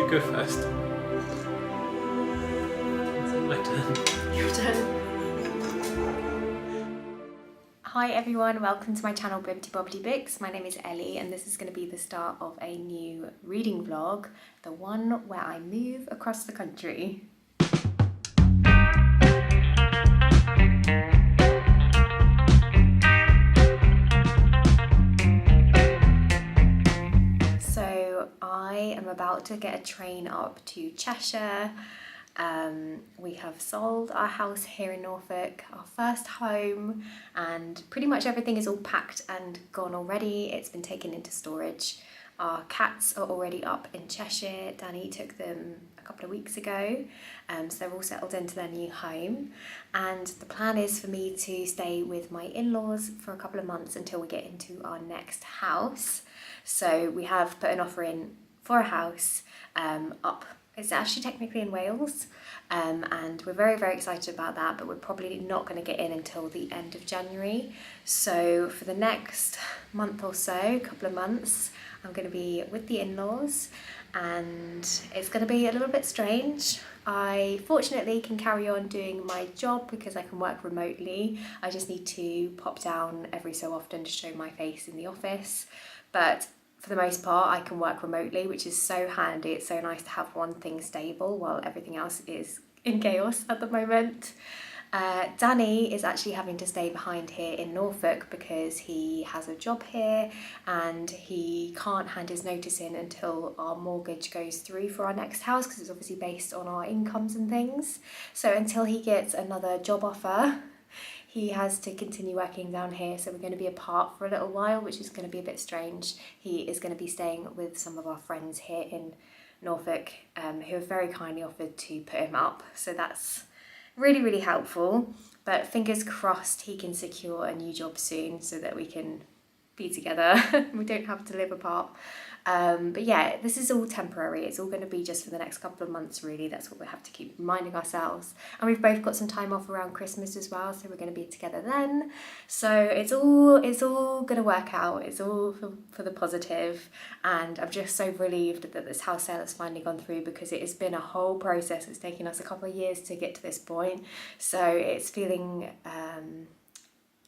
You go first. It's my turn. Your turn. Hi everyone, welcome to my channel Bibbidi Bobbidi Bix. My name is Ellie and this is going to be the start of a new reading vlog, the one where I move across the country. So I am about to get a train up to Cheshire. We have sold our house here in Norfolk, our first home, and pretty much everything is all packed and gone already. It's been taken into storage. Our cats are already up in Cheshire. Danny took them a couple of weeks ago, so they're all settled into their new home. And the plan is for me to stay with my in-laws for a couple of months until we get into our next house. So we have put an offer in for a house up. It's actually technically in Wales, and we're very, very excited about that, but we're probably not going to get in until the end of January. So for the next month or so, couple of months, I'm going to be with the in-laws, and it's going to be a little bit strange. I fortunately can carry on doing my job because I can work remotely. I just need to pop down every so often to show my face in the office, but for the most part, I can work remotely, which is so handy. It's so nice to have one thing stable while everything else is in chaos at the moment. Danny is actually having to stay behind here in Norfolk because he has a job here and he can't hand his notice in until our mortgage goes through for our next house, because it's obviously based on our incomes and things. So until he gets another job offer, he has to continue working down here, so we're going to be apart for a little while, which is going to be a bit strange. He is going to be staying with some of our friends here in Norfolk, who have very kindly offered to put him up, so that's really, really helpful. But fingers crossed he can secure a new job soon so that we can be together. We don't have to live apart. But yeah, this is all temporary. It's all going to be just for the next couple of months, really. That's what we have to keep reminding ourselves. And we've both got some time off around Christmas as well, so we're going to be together then. So it's all going to work out. It's all for the positive. And I'm just so relieved that this house sale has finally gone through, because it has been a whole process. It's taken us a couple of years to get to this point. So it's feeling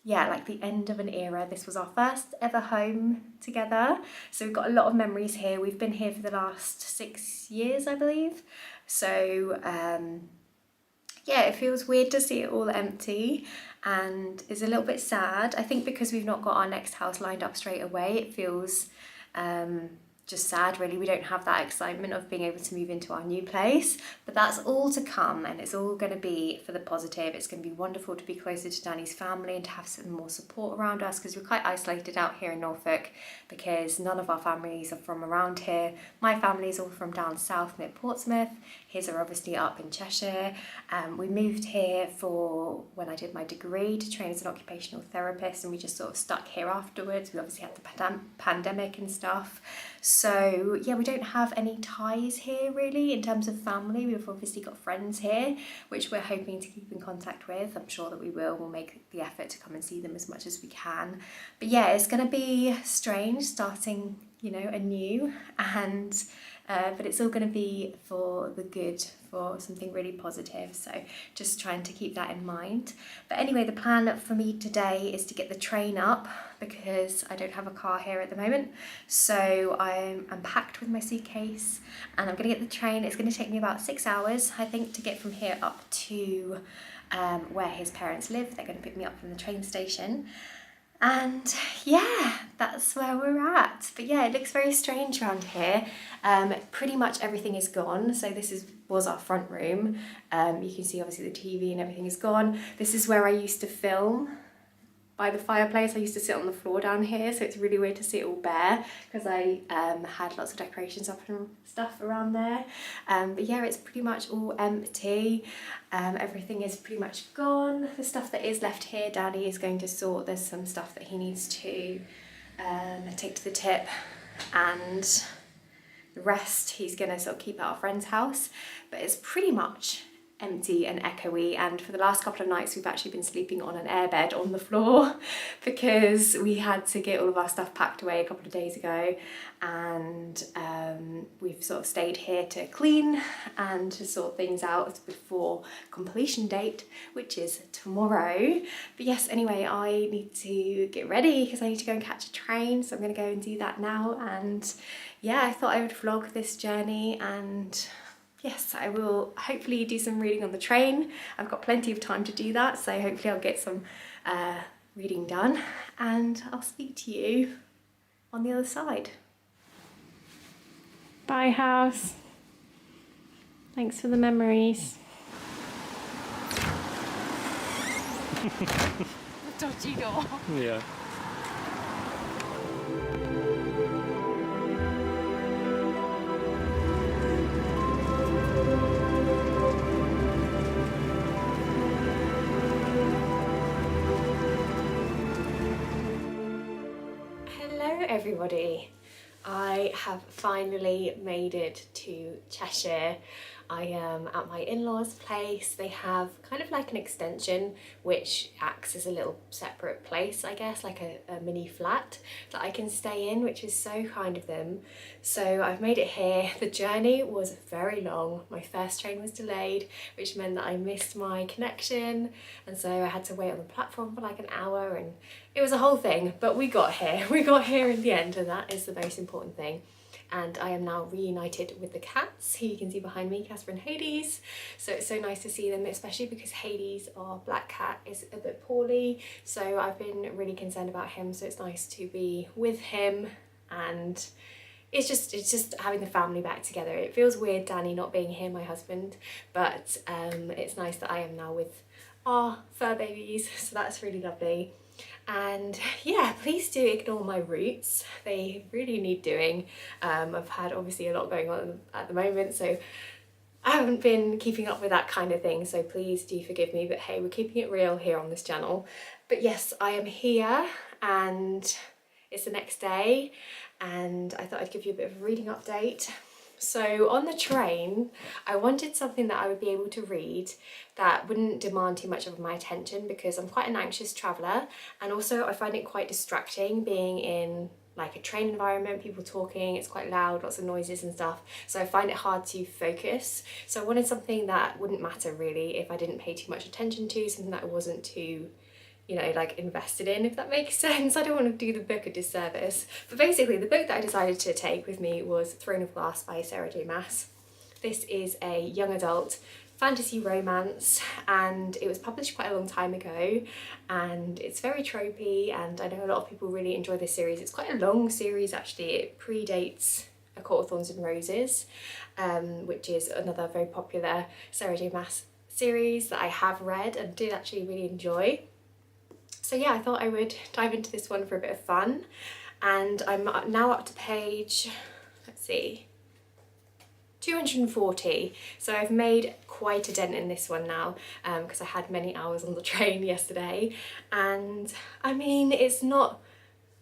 yeah, like the end of an era. This was our first ever home together, so we've got a lot of memories here. We've been here for the last 6 years, I believe. So yeah, it feels weird to see it all empty and is a little bit sad. I think because we've not got our next house lined up straight away, it feels just sad, really. We don't have that excitement of being able to move into our new place, but that's all to come, and it's all going to be for the positive. It's going to be wonderful to be closer to Danny's family and to have some more support around us, because we're quite isolated out here in Norfolk because none of our families are from around here. My family's all from down south near Portsmouth. His are obviously up in Cheshire. We moved here for when I did my degree to train as an occupational therapist, and we just sort of stuck here afterwards. We obviously had the pandemic and stuff. So yeah, we don't have any ties here really in terms of family. We've obviously got friends here, which we're hoping to keep in contact with. I'm sure that we will. We'll make the effort to come and see them as much as we can. But yeah, it's going to be strange starting, you know, anew, and but it's all going to be for the good, for something really positive. So just trying to keep that in mind. But anyway, the plan for me today is to get the train up because I don't have a car here at the moment. So I'm packed with my suitcase and I'm going to get the train. It's going to take me about 6 hours, I think, to get from here up to where his parents live. They're going to pick me up from the train station. And yeah, that's where we're at. But yeah, it looks very strange around here. Pretty much everything is gone. So this was our front room. You can see obviously the TV and everything is gone. This is where I used to film by the fireplace. I used to sit on the floor down here, so it's really weird to see it all bare because I had lots of decorations up and stuff around there. But yeah, it's pretty much all empty. Everything is pretty much gone. The stuff that is left here, Danny is going to sort. There's some stuff that he needs to take to the tip, and the rest he's going to sort of keep at our friend's house. But it's pretty much empty and echoey, and for the last couple of nights we've actually been sleeping on an airbed on the floor because we had to get all of our stuff packed away a couple of days ago, and we've sort of stayed here to clean and to sort things out before completion date, which is tomorrow. But yes, anyway, I need to get ready because I need to go and catch a train, so I'm going to go and do that now. And yeah, I thought I would vlog this journey, and yes, I will hopefully do some reading on the train. I've got plenty of time to do that, so hopefully I'll get some reading done, and I'll speak to you on the other side. Bye, house. Thanks for the memories. Dodgy door. Yeah. Hello everybody. I have finally made it to Cheshire. I am at my in-laws' place. They have kind of like an extension which acts as a little separate place, I guess, like a mini flat that I can stay in, which is so kind of them. So I've made it here. The journey was very long. My first train was delayed, which meant that I missed my connection, and so I had to wait on the platform for like an hour, and it was a whole thing, but we got here. We got here in the end, and that is the most important thing. And I am now reunited with the cats, who you can see behind me, Casper and Hades. So it's so nice to see them, especially because Hades, our black cat, is a bit poorly. So I've been really concerned about him, so it's nice to be with him, and it's just having the family back together. It feels weird Danny not being here, my husband, but it's nice that I am now with our fur babies, so that's really lovely. And yeah, please do ignore my roots, they really need doing. I've had obviously a lot going on at the moment, so I haven't been keeping up with that kind of thing, so please do forgive me, but hey, we're keeping it real here on this channel. But yes, I am here and it's the next day, and I thought I'd give you a bit of a reading update. So on the train, I wanted something that I would be able to read that wouldn't demand too much of my attention, because I'm quite an anxious traveller, and also I find it quite distracting being in like a train environment, people talking, it's quite loud, lots of noises and stuff, so I find it hard to focus. So I wanted something that wouldn't matter really if I didn't pay too much attention to, something that I wasn't too, you know, like invested in, if that makes sense. I don't want to do the book a disservice. But basically the book that I decided to take with me was Throne of Glass by Sarah J Maas. This is a young adult fantasy romance, and it was published quite a long time ago, and it's very tropey, and I know a lot of people really enjoy this series. It's quite a long series actually. It predates A Court of Thorns and Roses, which is another very popular Sarah J Maas series that I have read and did actually really enjoy. So yeah, I thought I would dive into this one for a bit of fun, and I'm now up to page, let's see, 240. So I've made quite a dent in this one now, because I had many hours on the train yesterday, and I mean, it's not,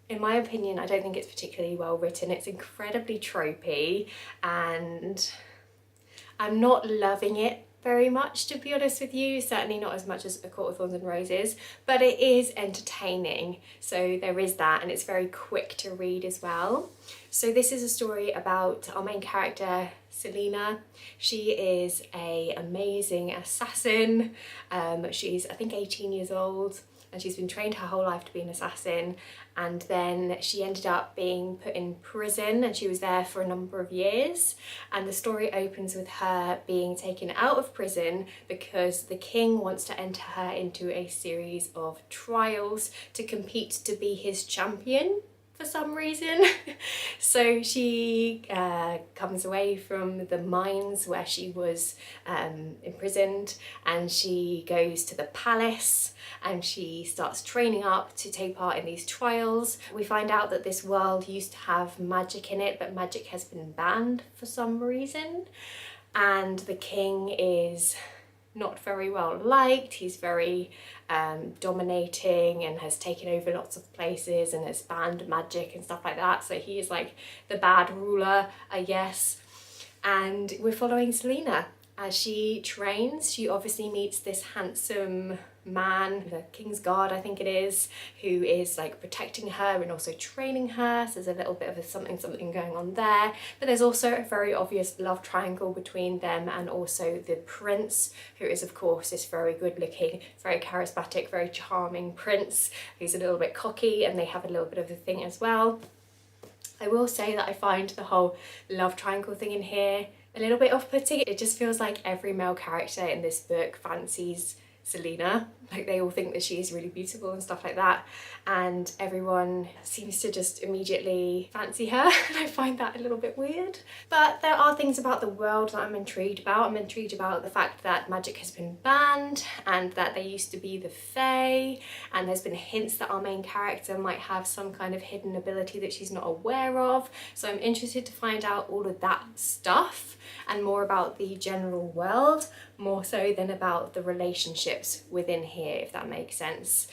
in my opinion, I don't think it's particularly well written. It's incredibly tropey, and I'm not loving it very much, to be honest with you, certainly not as much as A Court of Thorns and Roses, but it is entertaining, so there is that, and it's very quick to read as well. So this is a story about our main character, Selena. She is an amazing assassin. She's, I think, 18 years old, and she's been trained her whole life to be an assassin, and then she ended up being put in prison, and she was there for a number of years, and the story opens with her being taken out of prison because the king wants to enter her into a series of trials to compete to be his champion for some reason. So she comes away from the mines where she was imprisoned, and she goes to the palace, and she starts training up to take part in these trials. We find out that this world used to have magic in it, but magic has been banned for some reason, and the king is not very well liked. He's very dominating and has taken over lots of places and has banned magic and stuff like that. So he is like the bad ruler, I guess. And we're following Selena, As she trains, she obviously meets this handsome man, the King's Guard I think it is, who is like protecting her and also training her, so there's a little bit of a something going on there. But there's also a very obvious love triangle between them and also the prince, who is of course this very good looking, very charismatic, very charming prince who's a little bit cocky, and they have a little bit of a thing as well. I will say that I find the whole love triangle thing in here a little bit off-putting. It just feels like every male character in this book fancies Selena. Like they all think that she is really beautiful and stuff like that, and everyone seems to just immediately fancy her and I find that a little bit weird. But there are things about the world that I'm intrigued about. I'm intrigued about the fact that magic has been banned and that they used to be the Fae, and there's been hints that our main character might have some kind of hidden ability that she's not aware of. So I'm interested to find out all of that stuff and more about the general world, more so than about the relationships within here, if that makes sense.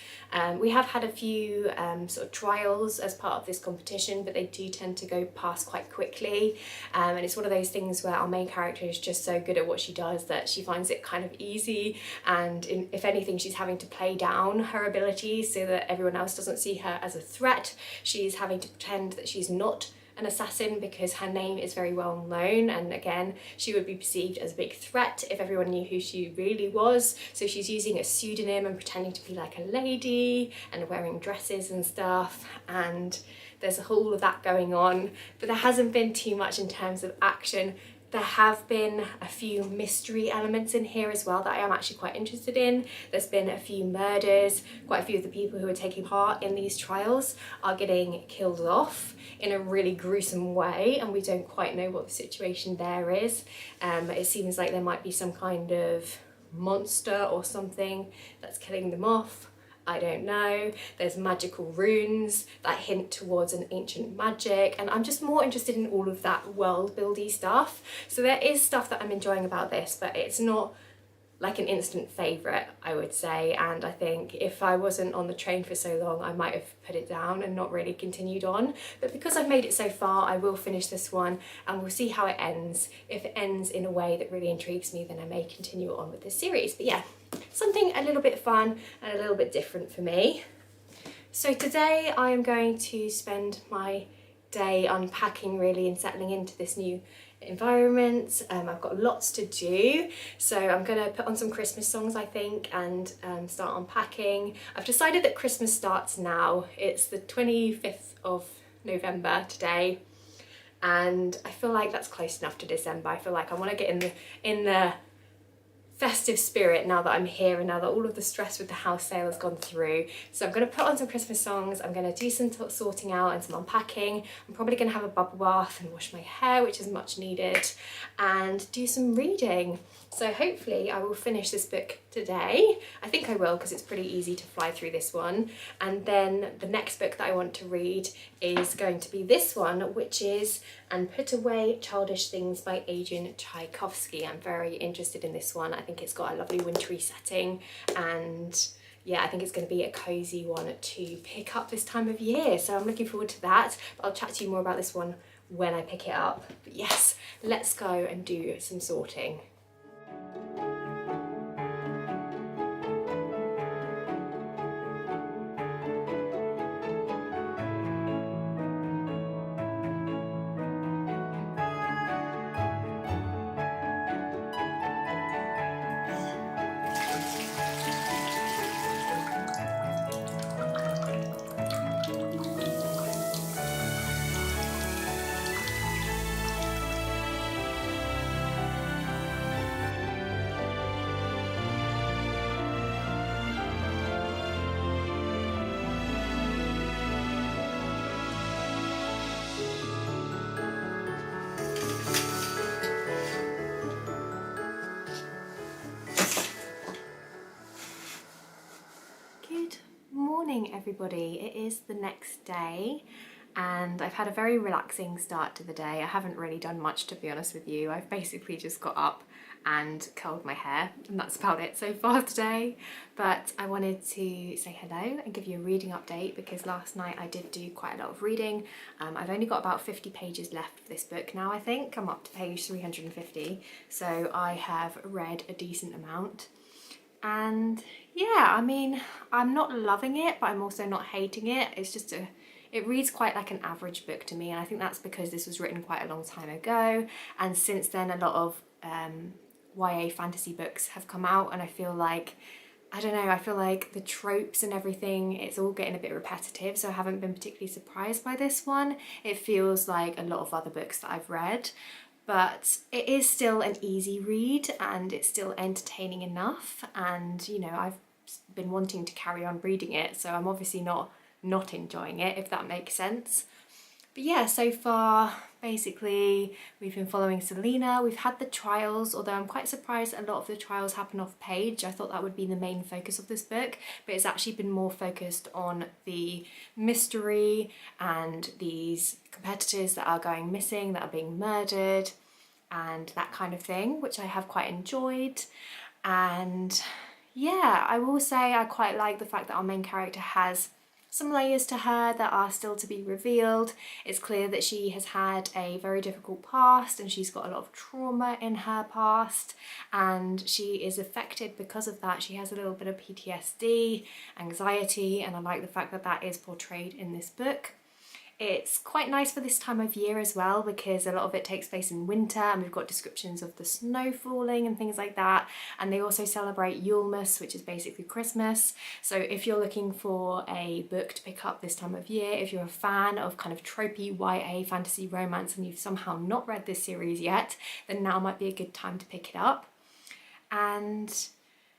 We have had a few sort of trials as part of this competition, but they do tend to go past quite quickly, and it's one of those things where our main character is just so good at what she does that she finds it kind of easy, and if anything she's having to play down her abilities so that everyone else doesn't see her as a threat. She's having to pretend that she's not an assassin because her name is very well known, and again she would be perceived as a big threat if everyone knew who she really was. So she's using a pseudonym and pretending to be like a lady and wearing dresses and stuff, and there's a whole of that going on, but there hasn't been too much in terms of action. There have been a few mystery elements in here as well that I am actually quite interested in. There's been a few murders. Quite a few of the people who are taking part in these trials are getting killed off in a really gruesome way, and we don't quite know what the situation there is. It seems like there might be some kind of monster or something that's killing them off. I don't know. There's magical runes that hint towards an ancient magic, and I'm just more interested in all of that world buildy stuff. So there is stuff that I'm enjoying about this, but it's not like an instant favourite, I would say, and I think if I wasn't on the train for so long I might have put it down and not really continued on. But because I've made it so far, I will finish this one and we'll see how it ends. If it ends in a way that really intrigues me, then I may continue on with this series. But yeah, something a little bit fun and a little bit different for me. So today I am going to spend my day unpacking really and settling into this new environment. I've got lots to do, so I'm gonna put on some Christmas songs I think and start unpacking. I've decided that Christmas starts now. It's the 25th of November today, and I feel like that's close enough to December. I feel like I want to get in the festive spirit now that I'm here and now that all of the stress with the house sale has gone through. So I'm going to put on some Christmas songs, I'm going to do some sorting out and some unpacking. I'm probably going to have a bubble bath and wash my hair, which is much needed, and do some reading. So hopefully I will finish this book today. I think I will, because it's pretty easy to fly through this one. And then the next book that I want to read is going to be this one, which is And Put Away Childish Things by Adrian Tchaikovsky. I'm very interested in this one. I think it's got a lovely wintry setting, and yeah, I think it's going to be a cosy one to pick up this time of year. So I'm looking forward to that. But I'll chat to you more about this one when I pick it up. But yes, let's go and do some sorting. Good morning everybody. It is the next day and I've had a very relaxing start to the day. I haven't really done much, to be honest with you. I've basically just got up and curled my hair, and that's about it so far today. But I wanted to say hello and give you a reading update because last night I did do quite a lot of reading. I've only got about 50 pages left of this book now. I think I'm up to page 350, so I have read a decent amount. And yeah, I mean, I'm not loving it, but I'm also not hating it. It's just it reads quite like an average book to me, and I think that's because this was written quite a long time ago, and since then a lot of YA fantasy books have come out, and I feel like, I don't know, I feel like the tropes and everything, it's all getting a bit repetitive, so I haven't been particularly surprised by this one. It feels like a lot of other books that I've read, but it is still an easy read and it's still entertaining enough, and you know, I've been wanting to carry on reading it, so I'm obviously not enjoying it, if that makes sense. But yeah, so far basically we've been following Selena. We've had the trials, although I'm quite surprised a lot of the trials happen off page. I thought that would be the main focus of this book, but it's actually been more focused on the mystery and these competitors that are going missing, that are being murdered and that kind of thing, which I have quite enjoyed. And yeah, I will say I quite like the fact that our main character has some layers to her that are still to be revealed. It's clear that she has had a very difficult past and she's got a lot of trauma in her past, and she is affected because of that. She has a little bit of PTSD, anxiety, and I like the fact that that is portrayed in this book. It's quite nice for this time of year as well because a lot of it takes place in winter, and we've got descriptions of the snow falling and things like that. And they also celebrate Yulemas, which is basically Christmas. So if you're looking for a book to pick up this time of year, if you're a fan of kind of tropey YA fantasy romance and you've somehow not read this series yet, then now might be a good time to pick it up. And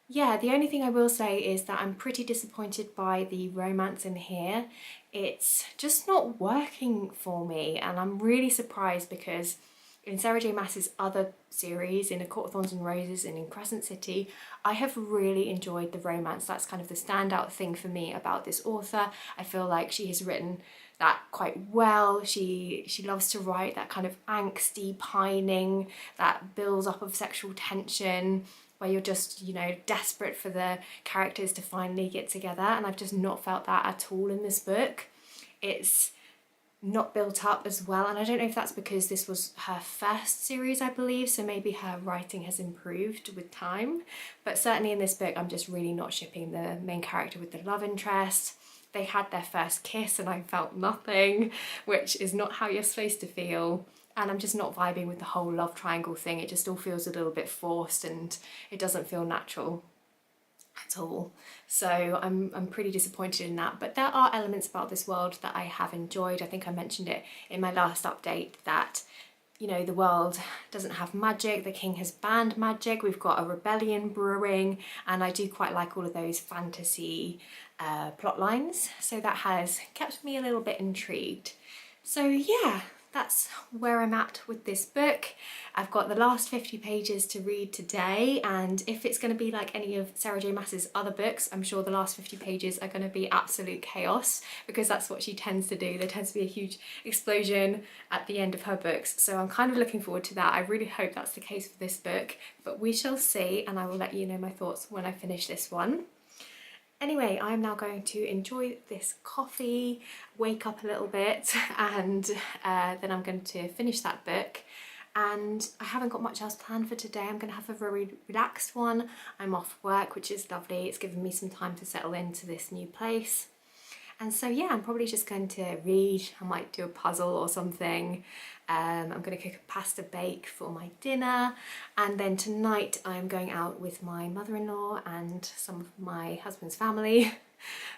yeah, the only thing I will say is that I'm pretty disappointed by the romance in here. It's just not working for me, and I'm really surprised because in Sarah J Maas's other series, in A Court of Thorns and Roses and in Crescent City, I have really enjoyed the romance. That's kind of the standout thing for me about this author. I feel like she has written that quite well. She loves to write that kind of angsty pining that builds up of sexual tension, where you're just, you know, desperate for the characters to finally get together, and I've just not felt that at all in this book. It's not built up as well, and I don't know if that's because this was her first series, I believe, so maybe her writing has improved with time, but certainly in this book I'm just really not shipping the main character with the love interest. They had their first kiss and I felt nothing, which is not how you're supposed to feel. And I'm just not vibing with the whole love triangle thing. It just all feels a little bit forced and it doesn't feel natural at all. So I'm pretty disappointed in that. But there are elements about this world that I have enjoyed. I think I mentioned it in my last update that, you know, the world doesn't have magic, the king has banned magic, we've got a rebellion brewing, and I do quite like all of those fantasy plot lines. So that has kept me a little bit intrigued. So yeah, that's where I'm at with this book. I've got the last 50 pages to read today, and if it's going to be like any of Sarah J Maas's other books, I'm sure the last 50 pages are going to be absolute chaos, because that's what she tends to do. There tends to be a huge explosion at the end of her books, so I'm kind of looking forward to that. I really hope that's the case for this book, but we shall see, and I will let you know my thoughts when I finish this one. Anyway, I'm now going to enjoy this coffee, wake up a little bit, and then I'm going to finish that book. And I haven't got much else planned for today. I'm going to have a very relaxed one. I'm off work, which is lovely. It's given me some time to settle into this new place. And so yeah, I'm probably just going to read. I might do a puzzle or something. I'm going to cook a pasta bake for my dinner, and then tonight I'm going out with my mother-in-law and some of my husband's family.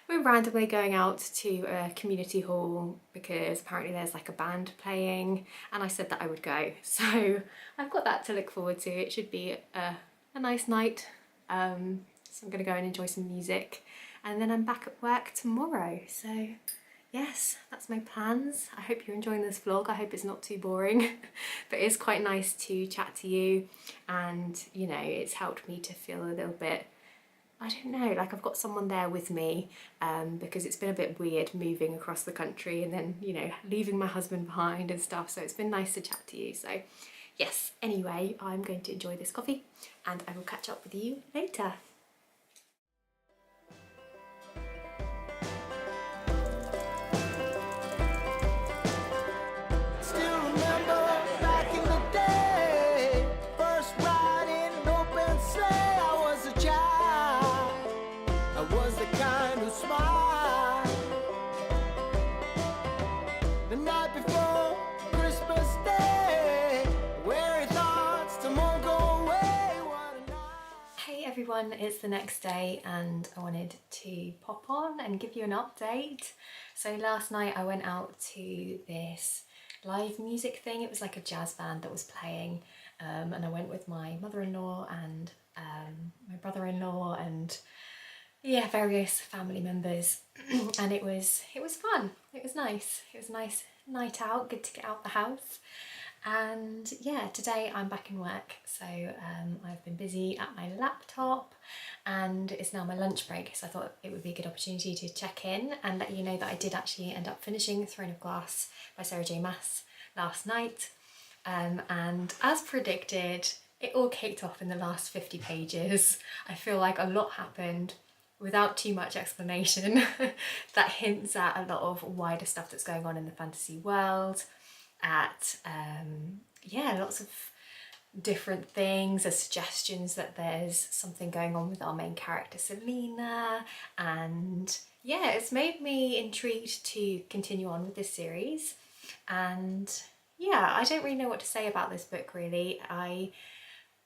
We're randomly going out to a community hall because apparently there's like a band playing, and I said that I would go. So I've got that to look forward to. It should be a nice night. So I'm going to go and enjoy some music, and then I'm back at work tomorrow. So yes, that's my plans. I hope you're enjoying this vlog. I hope it's not too boring, but it's quite nice to chat to you, and you know, it's helped me to feel a little bit, I don't know, like I've got someone there with me, because it's been a bit weird moving across the country and then, you know, leaving my husband behind and stuff, so it's been nice to chat to you. So yes, anyway, I'm going to enjoy this coffee and I will catch up with you later. Everyone, it's the next day and I wanted to pop on and give you an update. So last night I went out to this live music thing. It was like a jazz band that was playing, and I went with my mother-in-law and my brother-in-law and yeah, various family members and it was fun. It was nice. It was a nice night out, good to get out the house. And yeah, today I'm back in work, so I've been busy at my laptop and it's now my lunch break, so I thought it would be a good opportunity to check in and let you know that I did actually end up finishing Throne of Glass by Sarah J Maas last night, and as predicted, it all kicked off in the last 50 pages. I feel like a lot happened without too much explanation that hints at a lot of wider stuff that's going on in the fantasy world, at yeah, lots of different things. There's suggestions that there's something going on with our main character Selena, and yeah, it's made me intrigued to continue on with this series. And yeah, I don't really know what to say about this book really. I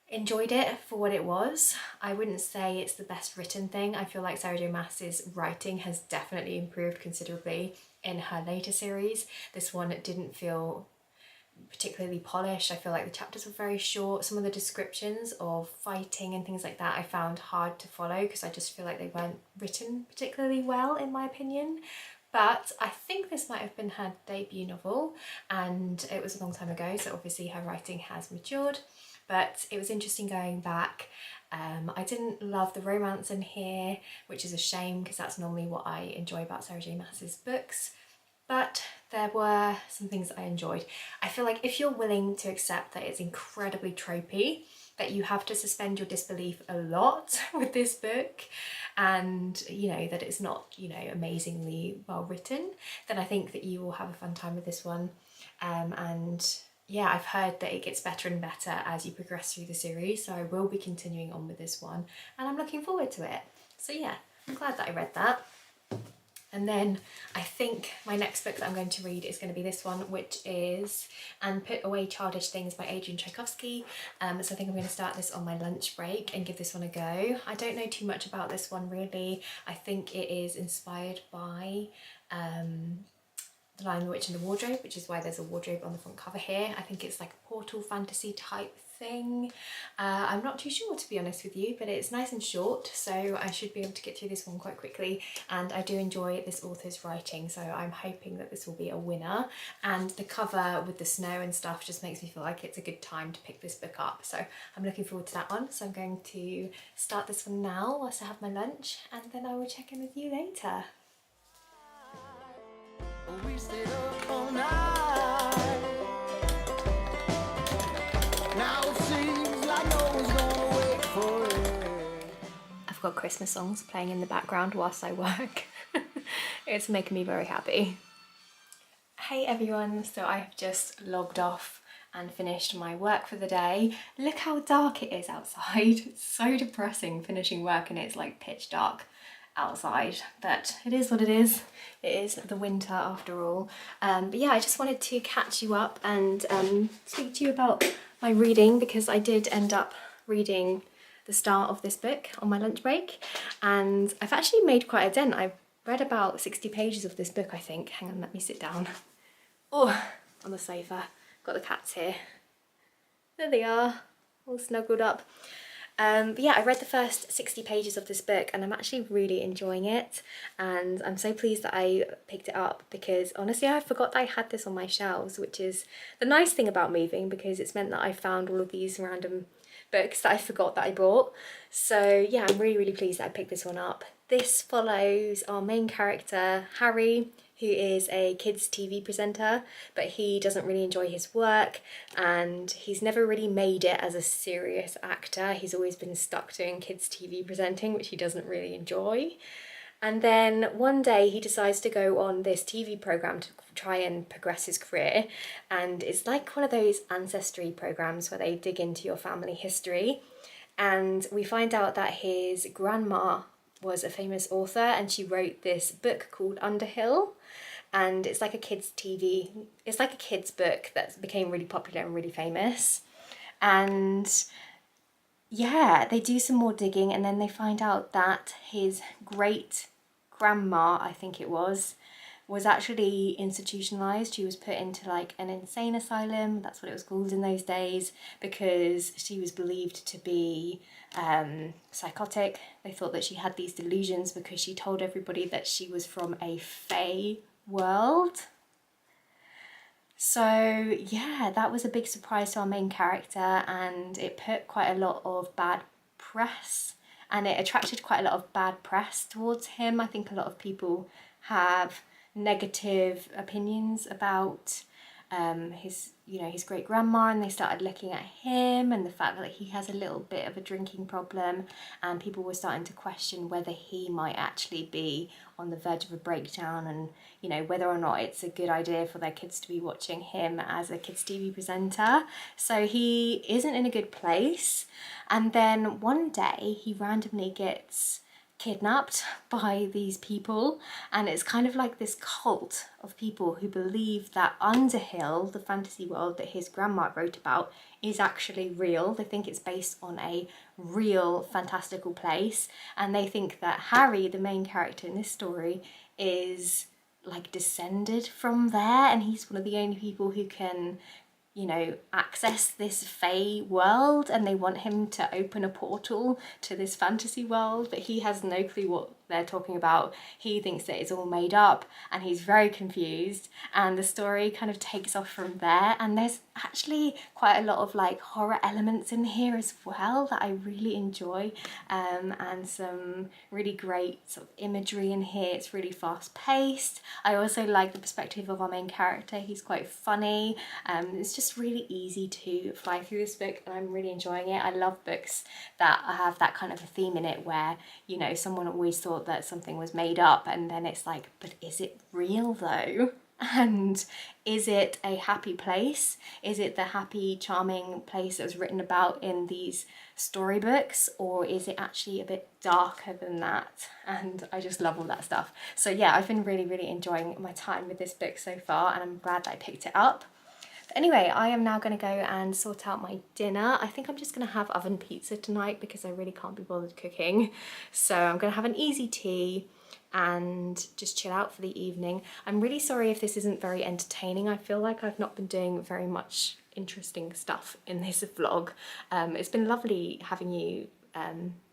enjoyed it for what it was. I wouldn't say it's the best written thing. I feel like Sarah J Maas's writing has definitely improved considerably in her later series. This one, it didn't feel particularly polished. I feel like the chapters were very short. Some of the descriptions of fighting and things like that I found hard to follow because I just feel like they weren't written particularly well in my opinion. But I think this might have been her debut novel and it was a long time ago, so obviously her writing has matured. But it was interesting going back. I didn't love the romance in here, which is a shame because that's normally what I enjoy about Sarah J Maas's books. But there were some things that I enjoyed. I feel like if you're willing to accept that it's incredibly tropey, that you have to suspend your disbelief a lot with this book, and you know that it's not, you know, amazingly well written, then I think that you will have a fun time with this one. And yeah, I've heard that it gets better and better as you progress through the series, so I will be continuing on with this one and I'm looking forward to it. So yeah, I'm glad that I read that. And then I think my next book that I'm going to read is going to be this one, which is And Put Away Childish Things by Adrian Tchaikovsky. So I think I'm going to start this on my lunch break and give this one a go. I don't know too much about this one really. I think it is inspired by The Lion, the Witch and the Wardrobe, which is why there's a wardrobe on the front cover here. I think it's like a portal fantasy type thing. I'm not too sure, to be honest with you, but it's nice and short, so I should be able to get through this one quite quickly. And I do enjoy this author's writing, so I'm hoping that this will be a winner. And the cover with the snow and stuff just makes me feel like it's a good time to pick this book up. So I'm looking forward to that one. So I'm going to start this one now whilst I have my lunch, and then I will check in with you later. We stayed up all night. Now it seems like no one's gonna wait for it. I've got Christmas songs playing in the background whilst I work. It's making me very happy. Hey everyone, so I have just logged off and finished my work for the day. Look how dark it is outside. It's so depressing finishing work and it's like pitch dark outside, but it is what it is. It is the winter after all. But yeah, I just wanted to catch you up and speak to you about my reading, because I did end up reading the start of this book on my lunch break and I've actually made quite a dent. I've read about 60 pages of this book, I think. Hang on, let me sit down. Oh, on the sofa. Got the cats here. There they are, all snuggled up. But yeah, I read the first 60 pages of this book and I'm actually really enjoying it, and I'm so pleased that I picked it up because honestly I forgot that I had this on my shelves, which is the nice thing about moving, because it's meant that I found all of these random books that I forgot that I bought. So yeah, I'm really pleased that I picked this one up. This follows our main character, Harry, who is a kids TV presenter, but he doesn't really enjoy his work and he's never really made it as a serious actor. He's always been stuck doing kids TV presenting, which he doesn't really enjoy. And then one day he decides to go on this TV program to try and progress his career. And it's like one of those ancestry programs where they dig into your family history. And we find out that his grandma was a famous author and she wrote this book called Underhill. And it's like a kids book that became really popular and really famous. And yeah, they do some more digging and then they find out that his great grandma, I think it was actually institutionalized. She was put into like an insane asylum, that's what it was called in those days, because she was believed to be psychotic. They thought that she had these delusions because she told everybody that she was from a fae world. So yeah, that was a big surprise to our main character and it put quite a lot of bad press and it attracted quite a lot of bad press towards him. I think a lot of people have negative opinions about his great grandma, and they started looking at him and the fact that he has a little bit of a drinking problem, and people were starting to question whether he might actually be on the verge of a breakdown, and whether or not it's a good idea for their kids to be watching him as a kids TV presenter. So he isn't in a good place, and then one day he randomly gets kidnapped by these people, and it's kind of like this cult of people who believe that Underhill, the fantasy world that his grandma wrote about, is actually real. They think it's based on a real fantastical place, and they think that Harry, the main character in this story, is like descended from there, and he's one of the only people who can access this fae world, and they want him to open a portal to this fantasy world, but he has no clue what they're talking about. He thinks that it's all made up and he's very confused, and the story kind of takes off from there. And there's actually quite a lot of like horror elements in here as well that I really enjoy, and some really great sort of imagery in here. It's really fast paced. I also like the perspective of our main character. He's quite funny. It's just really easy to fly through this book and I'm really enjoying it. I love books that have that kind of a theme in it where someone always thought that something was made up, and then it's like, but is it real though? And is it a happy place? Is it the happy, charming place that was written about in these storybooks, or is it actually a bit darker than that? And I just love all that stuff. So yeah, I've been really, really enjoying my time with this book so far, and I'm glad that I picked it up. But anyway, I am now going to go and sort out my dinner. I think I'm just going to have oven pizza tonight because I really can't be bothered cooking. So I'm going to have an easy tea and just chill out for the evening. I'm really sorry if this isn't very entertaining. I feel like I've not been doing very much interesting stuff in this vlog. It's been lovely having you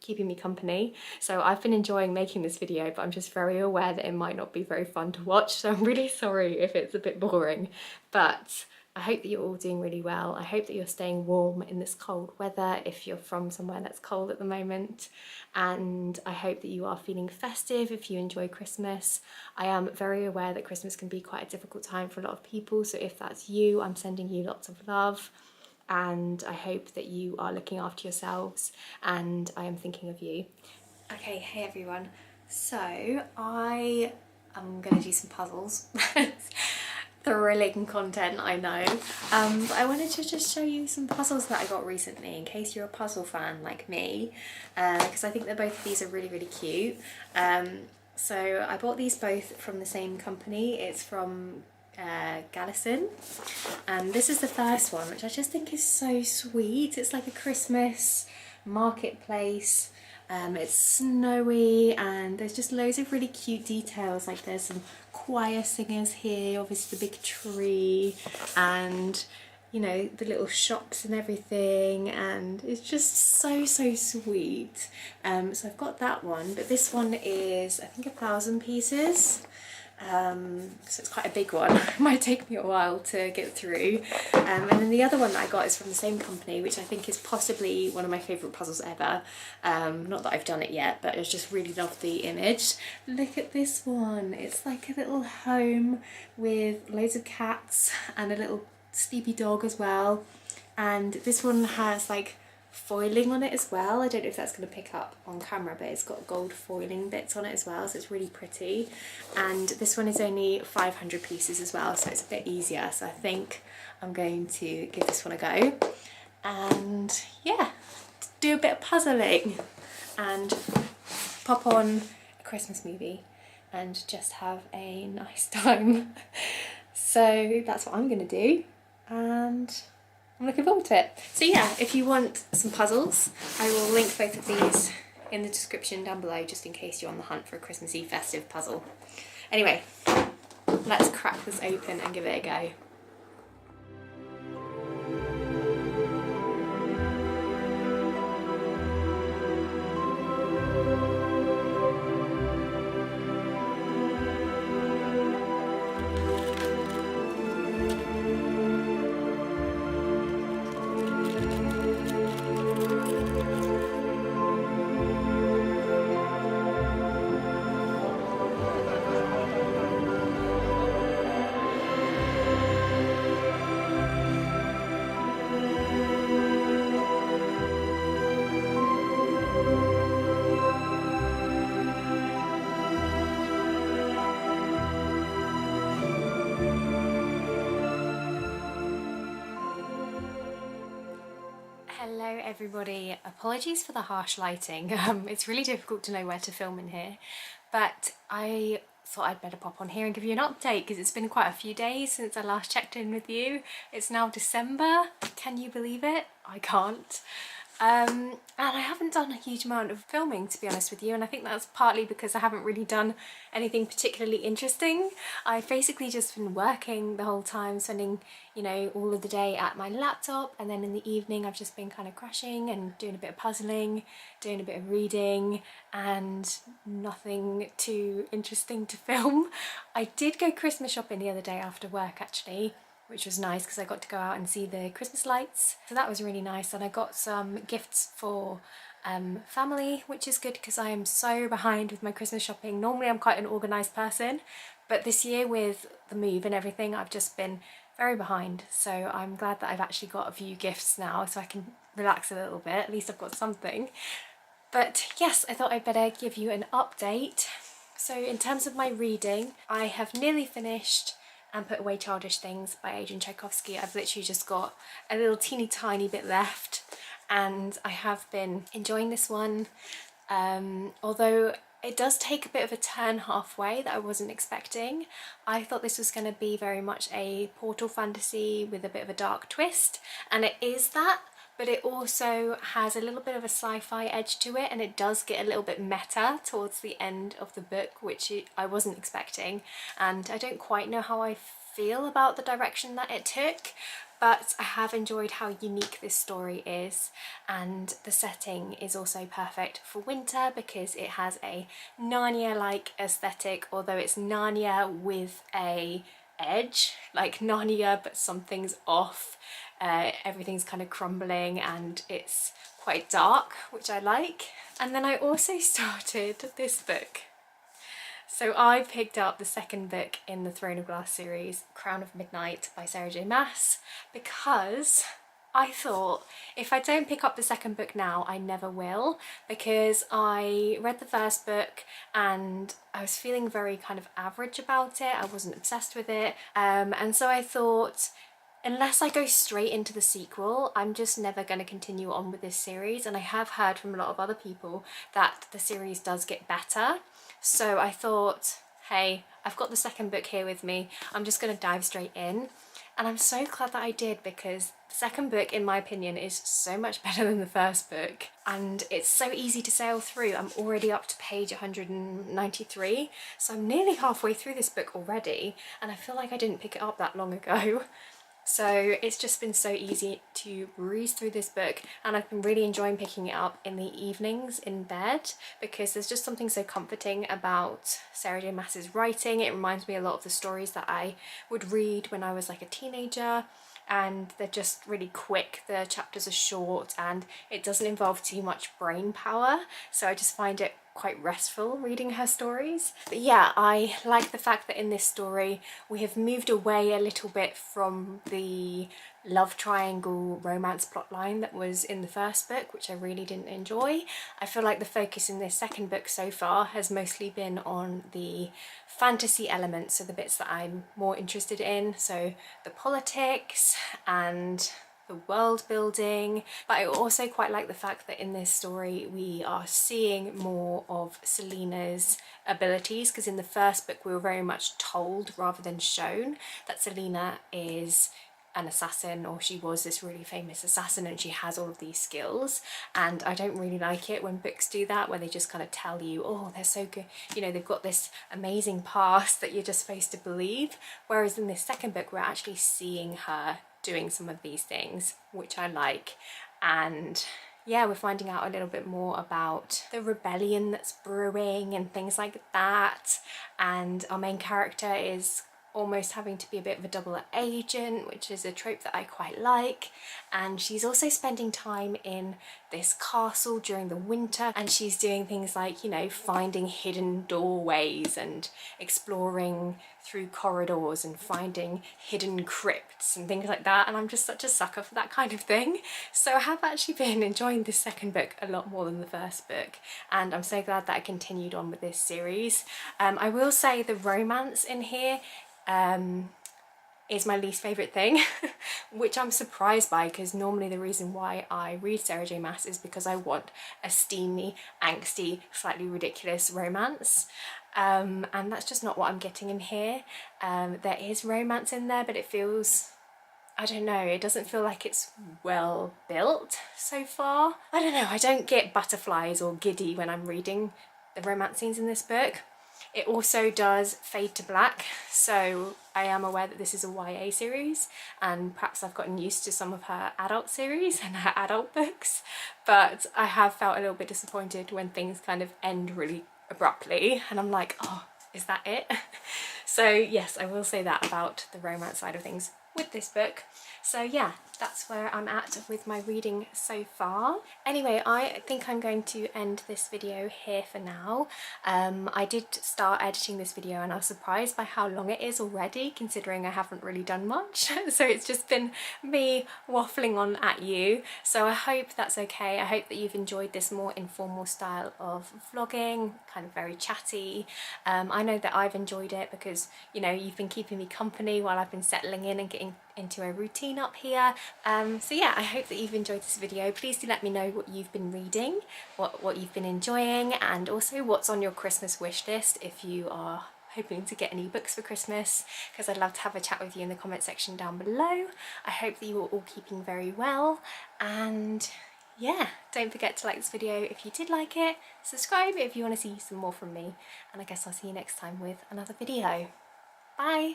keeping me company. So I've been enjoying making this video, but I'm just very aware that it might not be very fun to watch. So I'm really sorry if it's a bit boring, but I hope that you're all doing really well. I hope that you're staying warm in this cold weather if you're from somewhere that's cold at the moment. And I hope that you are feeling festive if you enjoy Christmas. I am very aware that Christmas can be quite a difficult time for a lot of people. So if that's you, I'm sending you lots of love. And I hope that you are looking after yourselves, and I am thinking of you. Okay, hey everyone. So I am going to do some puzzles. Thrilling content, I know. But I wanted to just show you some puzzles that I got recently in case you're a puzzle fan like me, because I think that both of these are really, really cute. So I bought these both from the same company. It's from Gallison, and this is the first one, which I just think is so sweet. It's like a Christmas marketplace. It's snowy and there's just loads of really cute details, like there's some choir singers here, obviously the big tree, and the little shops and everything, and it's just so sweet. So I've got that one, but this one is I think 1,000 pieces. so it's quite a big one. It might take me a while to get through. And then the other one that I got is from the same company, which I think is possibly one of my favourite puzzles ever. Not that I've done it yet, but I just really love the image. Look at this one. It's like a little home with loads of cats and a little sleepy dog as well. And this one has like foiling on it as well. I don't know if that's going to pick up on camera, but it's got gold foiling bits on it as well, so it's really pretty. And this one is only 500 pieces as well, so it's a bit easier. So I think I'm going to give this one a go and yeah, do a bit of puzzling and pop on a Christmas movie and just have a nice time. So that's what I'm going to do, and I'm looking forward to it. So yeah, if you want some puzzles, I will link both of these in the description down below, just in case you're on the hunt for a Christmassy festive puzzle. Anyway, let's crack this open and give it a go. Hello everybody, apologies for the harsh lighting. It's really difficult to know where to film in here, but I thought I'd better pop on here and give you an update because it's been quite a few days since I last checked in with you. It's now December, can you believe it? I can't. And I haven't done a huge amount of filming, to be honest with you, and I think that's partly because I haven't really done anything particularly interesting. I've basically just been working the whole time, spending, you know, all of the day at my laptop, and then in the evening I've just been kind of crashing and doing a bit of puzzling, doing a bit of reading, and nothing too interesting to film. I did go Christmas shopping the other day after work actually, which was nice because I got to go out and see the Christmas lights. So that was really nice, and I got some gifts for family, which is good because I am so behind with my Christmas shopping. Normally I'm quite an organised person, but this year with the move and everything I've just been very behind. So I'm glad that I've actually got a few gifts now so I can relax a little bit. At least I've got something. But yes, I thought I'd better give you an update. So in terms of my reading, I have nearly finished and Put Away Childish Things by Adrian Tchaikovsky. I've literally just got a little teeny tiny bit left, and I have been enjoying this one, although it does take a bit of a turn halfway that I wasn't expecting. I thought this was going to be very much a portal fantasy with a bit of a dark twist, and it is that, but it also has a little bit of a sci-fi edge to it, and it does get a little bit meta towards the end of the book, which I wasn't expecting, and I don't quite know how I feel about the direction that it took, but I have enjoyed how unique this story is, and the setting is also perfect for winter because it has a Narnia-like aesthetic, although it's Narnia with a edge, like Narnia but something's off. Everything's kind of crumbling and it's quite dark, which I like. And then I also started this book. So I picked up the second book in the Throne of Glass series, Crown of Midnight by Sarah J Maas, because I thought if I don't pick up the second book now, I never will, because I read the first book and I was feeling very kind of average about it. I wasn't obsessed with it, and so I thought, unless I go straight into the sequel, I'm just never going to continue on with this series. And I have heard from a lot of other people that the series does get better. So I thought, hey, I've got the second book here with me. I'm just going to dive straight in. And I'm so glad that I did, because the second book, in my opinion, is so much better than the first book. And it's so easy to sail through. I'm already up to page 193. So I'm nearly halfway through this book already. And I feel like I didn't pick it up that long ago. So it's just been so easy to breeze through this book, and I've been really enjoying picking it up in the evenings in bed because there's just something so comforting about Sarah J Maas's writing. It reminds me a lot of the stories that I would read when I was like a teenager, and they're just really quick. The chapters are short and it doesn't involve too much brain power, so I just find it quite restful reading her stories. But yeah, I like the fact that in this story we have moved away a little bit from the love triangle romance plotline that was in the first book, which I really didn't enjoy. I feel like the focus in this second book so far has mostly been on the fantasy elements, so the bits that I'm more interested in, so the politics and the world building. But I also quite like the fact that in this story we are seeing more of Selena's abilities, because in the first book we were very much told rather than shown that Selena is an assassin, or she was this really famous assassin and she has all of these skills, and I don't really like it when books do that, where they just kind of tell you, oh, they're so good, you know, they've got this amazing past that you're just supposed to believe. Whereas in this second book we're actually seeing her doing some of these things, which I like. And yeah, we're finding out a little bit more about the rebellion that's brewing and things like that, and our main character is almost having to be a bit of a double agent, which is a trope that I quite like. And she's also spending time in this castle during the winter, and she's doing things like, you know, finding hidden doorways and exploring through corridors and finding hidden crypts and things like that, and I'm just such a sucker for that kind of thing. So I have actually been enjoying this second book a lot more than the first book, and I'm so glad that I continued on with this series. I will say the romance in here is my least favourite thing, which I'm surprised by, because normally the reason why I read Sarah J Maas is because I want a steamy, angsty, slightly ridiculous romance, and that's just not what I'm getting in here. There is romance in there, but it feels, I don't know, it doesn't feel like it's well built so far. I don't know, I don't get butterflies or giddy when I'm reading the romance scenes in this book. It also does fade to black, so I am aware that this is a YA series, and perhaps I've gotten used to some of her adult series and her adult books, but I have felt a little bit disappointed when things kind of end really abruptly and I'm like, oh, is that it? So yes, I will say that about the romance side of things with this book. So yeah, that's where I'm at with my reading so far. Anyway, I think I'm going to end this video here for now. I did start editing this video and I was surprised by how long it is already, considering I haven't really done much. So it's just been me waffling on at you. So I hope that's okay. I hope that you've enjoyed this more informal style of vlogging, kind of very chatty. I know that I've enjoyed it because, you know, you've been keeping me company while I've been settling in and getting into a routine up here. So yeah, I hope that you've enjoyed this video. Please do let me know what you've been reading, what you've been enjoying, and also what's on your Christmas wish list if you are hoping to get any books for Christmas, because I'd love to have a chat with you in the comment section down below. I hope that you are all keeping very well, and yeah, don't forget to like this video if you did like it, subscribe if you want to see some more from me, and I guess I'll see you next time with another video. Bye!